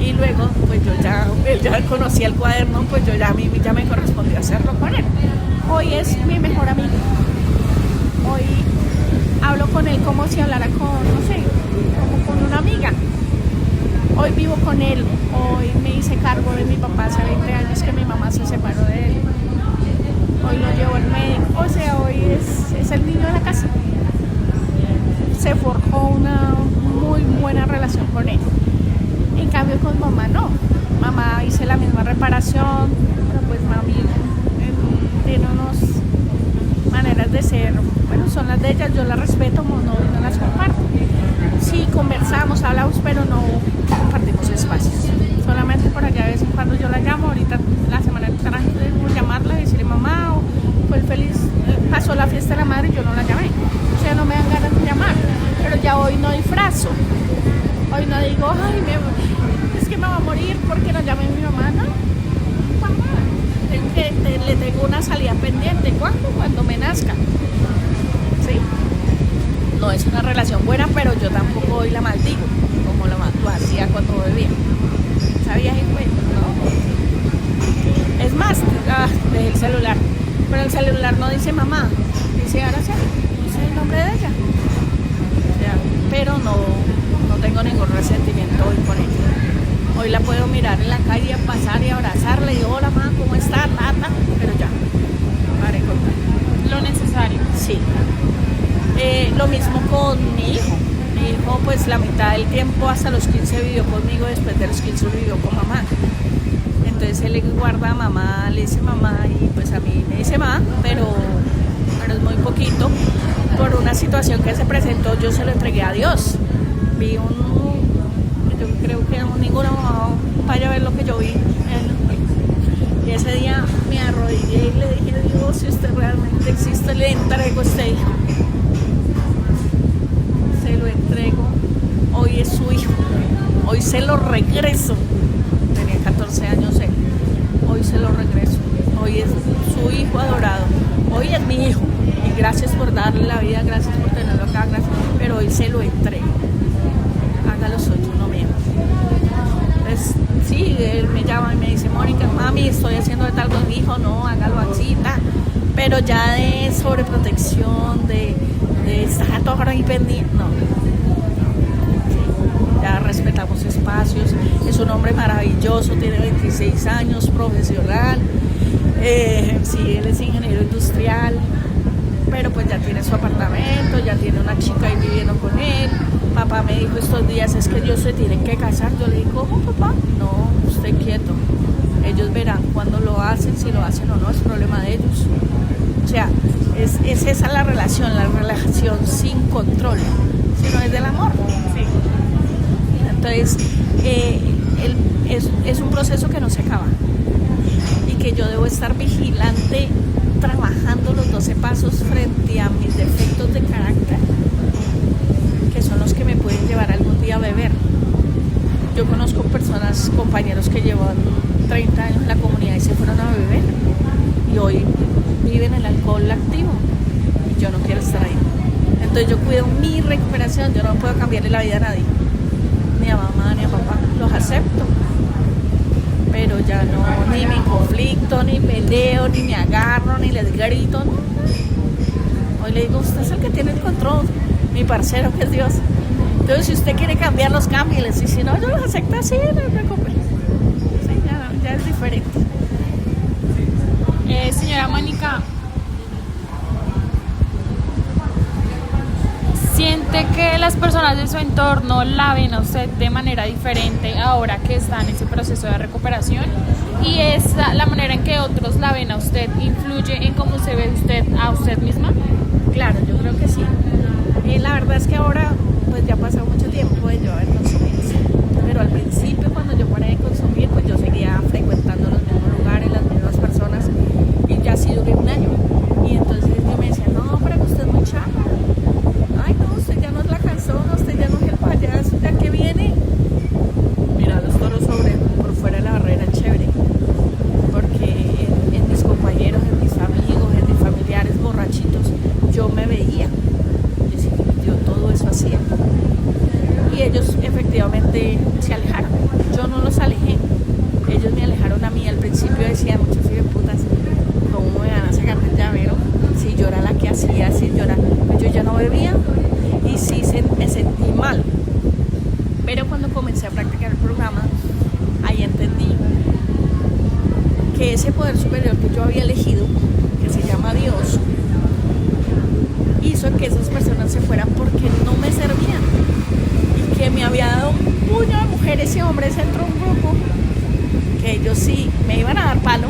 Y luego, pues él ya conocía el cuaderno, pues a mí ya me correspondía hacerlo con él. Hoy es mi mejor amigo. Hoy hablo con él como si hablara con, no sé, como con una amiga. Hoy vivo con él, hoy me hice cargo de mi papá hace 20 años que mi mamá se separó de él. Hoy lo llevo al médico, o sea, hoy es el niño de la casa. Se forjó una muy buena relación con él. En cambio con mamá no. Mamá hice la misma reparación, pero pues mami tiene unas maneras de ser, bueno, son las de ella, yo las respeto, no las comparto. Sí, conversamos, hablamos, pero no compartimos espacios. Solamente por allá de vez en cuando yo la llamo, ahorita la semana que traje de llamarla y decirle mamá, o fue feliz, pasó la fiesta de la madre y yo no la llamé. O sea, no me dan ganas de llamar, pero ya hoy no disfrazo. Hoy no digo, ay, es que me va a morir porque no llamé a mi mamá, ¿no? Le tengo una salida pendiente. ¿Cuándo? Cuando me nazca. ¿Sí? No es una relación buena, pero yo tampoco hoy la maldigo, como lo hacía cuando bebía. ¿Sabías el cuento? No. Es más, dejé el celular. Pero el celular no dice mamá, dice Araceli, dice el nombre de ella. O sea, pero no tengo ningún resentimiento hoy con ella. Hoy la puedo mirar en la calle, pasar y abrazarle y hola mamá, ¿cómo está? Tata, pero ya, para contar. Lo necesario. Sí. Lo mismo con mi hijo. Mi hijo pues la mitad del tiempo hasta los 15 vivió conmigo, después de los 15 vivió con mamá. Entonces él le guarda a mamá, le dice mamá y pues a mí me dice mamá, pero es muy poquito. Por una situación que se presentó yo se lo entregué a Dios. Yo creo que ninguna mamá vaya a ver lo que yo vi. Y ese día me arrodillé y le dije, Dios, si usted realmente existe, le entrego a este hijo. Se lo entrego. Hoy es su hijo. Hoy se lo regreso. Tenía 14 años él. Hoy se lo regreso. Hoy es su hijo adorado. Hoy es mi hijo. Y gracias por darle la vida, gracias por tenerlo acá, gracias. Pero hoy se lo entrego. Hágalo suyo, no mío. Entonces, sí, él me llama y me dice, Mónica, mami, estoy haciendo de tal con mi hijo, no, hágalo así, tal. Pero ya de sobreprotección, de estar todo ahí pendiente, no. Sí. ya respetamos espacios. Es un hombre maravilloso, tiene 26 años, profesional. Sí, él es ingeniero industrial, pero pues ya tiene su apartamento, ya tiene una chica ahí viviendo con él. Papá me dijo estos días, es que ellos se tienen que casar. Yo le dije, ¿cómo, papá? No, usted quieto. Ellos verán cuando lo hacen, si lo hacen o no, es problema de ellos. O sea, es esa la relación sin control, sino es del amor. Sí. Entonces, es un proceso que no se acaba y que yo debo estar vigilante, trabajando los 12 pasos frente a mis defectos de carácter, que son los que me pueden llevar algún día a beber. Yo conozco personas, compañeros que llevan 30 años en la comunidad y se fueron a beber y hoy viven el alcohol activo y yo no quiero estar ahí. Entonces yo cuido mi recuperación, yo no puedo cambiarle la vida a nadie, ni a mamá ni a papá, los acepto, pero ya no, ni me conflicto, ni peleo, ni me agarro, ni les grito, no. Hoy le digo, usted es el que tiene el control, mi parcero que es Dios. Entonces si usted quiere cambiarlos, cámbieles, y si no, yo los acepto así, no me preocupe. Sí, ya es diferente. Señora Mónica, ¿siente que las personas de su entorno la ven a usted de manera diferente ahora que está en ese proceso de recuperación? ¿Y la manera en que otros la ven a usted influye en cómo se ve usted a usted misma? Claro, yo creo que sí. La verdad es que ahora pues ya ha pasado mucho tiempo de yo haber consumido, pero al principio cuando yo paré de consumir, pues yo seguía frecuentando los mismos lugares, las mismas personas, y ya así duré un año. Y entonces yo me decía, no, pero usted es muy chava. Ay, no, usted ya no es la canzona, usted ya no es el payaso, ¿ya que viene? Mira, los toros por fuera de la barrera, chévere. Porque en mis compañeros, en mis amigos, en mis familiares borrachitos, yo me veía. Yo todo eso hacía. Y ellos efectivamente se alejaron. Yo no los alejé. Ellos me alejaron a mí. Al principio decían muchos hijos de putas, ¿cómo me van a sacar del llavero? Si yo era la que hacía, si yo era... Yo ya no bebía y sí me sentí mal. Pero cuando comencé a practicar el programa, ahí entendí que ese poder superior que yo había elegido, que se llama Dios, hizo que esas personas se fueran porque no me servían. Y que me había dado un puño de mujeres y hombres dentro de un grupo, que ellos sí me iban a dar palo,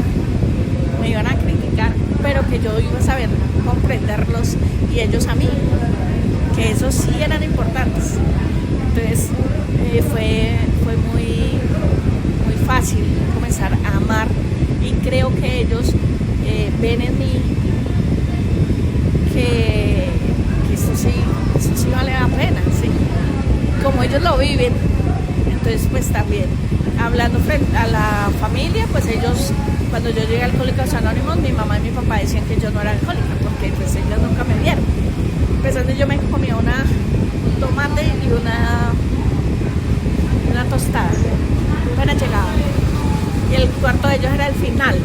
me iban a criticar, pero que yo iba a saber comprenderlos y ellos a mí, que esos sí eran importantes. Entonces fue muy fácil comenzar a amar, y creo que ellos ven en mí que eso sí vale la pena, ¿sí? Como ellos lo viven, entonces pues también hablando frente a la familia, pues ellos, cuando yo llegué a Alcohólicos Anónimos, mi mamá y mi papá decían que yo no era alcohólica, porque pues ellos nunca me vieron. Pues entonces yo me comía un tomate y una tostada, apenas llegaba. Y el cuarto de ellos era el final,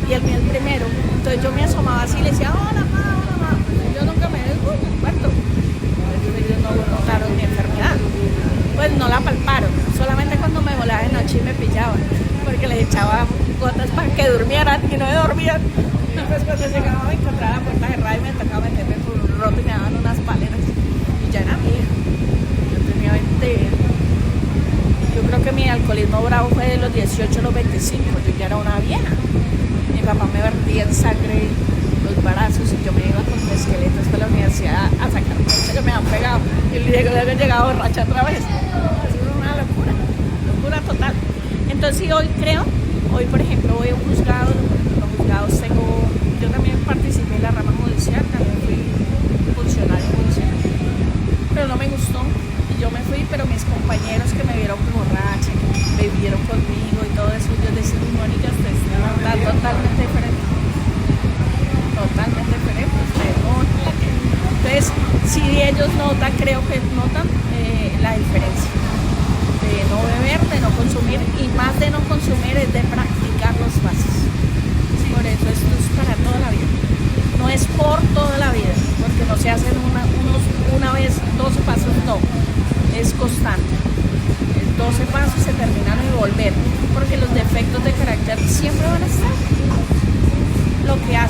y el mío el primero. Entonces yo me asomaba así y le decía, hola, mamá. Yo nunca me di cuarto. Ellos no notaron mi enfermedad. Pues no la palparon, solamente cuando me volaba de noche y me pillaban, porque les echaba gotas para que durmieran y no dormían. Entonces cuando llegaba me encontraba la puerta cerrada y me tocaba meterme por un roto y me daban unas paleras. Y ya era mía. Yo tenía 20. Yo creo que mi alcoholismo bravo fue de los 18 a los 25. Yo ya era una vieja. Mi papá me vertía en sangre los brazos y yo me iba con mis esqueletos para la universidad a sacar cosas que me han pegado. Y luego llegaba borracha otra vez. Es una locura total. Entonces sí, hoy por ejemplo voy a un juzgado. Los juzgados yo también participé en la rama judicial, también fui funcionario judicial, pero no me gustó y yo me fui. Pero mis compañeros que me vieron borracha, que vivieron conmigo y todo eso, ellos decían, Mónica, usted está totalmente diferente. Entonces, si ellos notan, creo que notan la diferencia de no beber, de no consumir, y más de no consumir es de practicar los pasos. Por eso esto es para toda la vida, no es por toda la vida, porque no se hacen una vez 12 pasos, no, es constante. 12 pasos se terminaron y volver, porque los defectos de carácter siempre van a estar. Lo que hace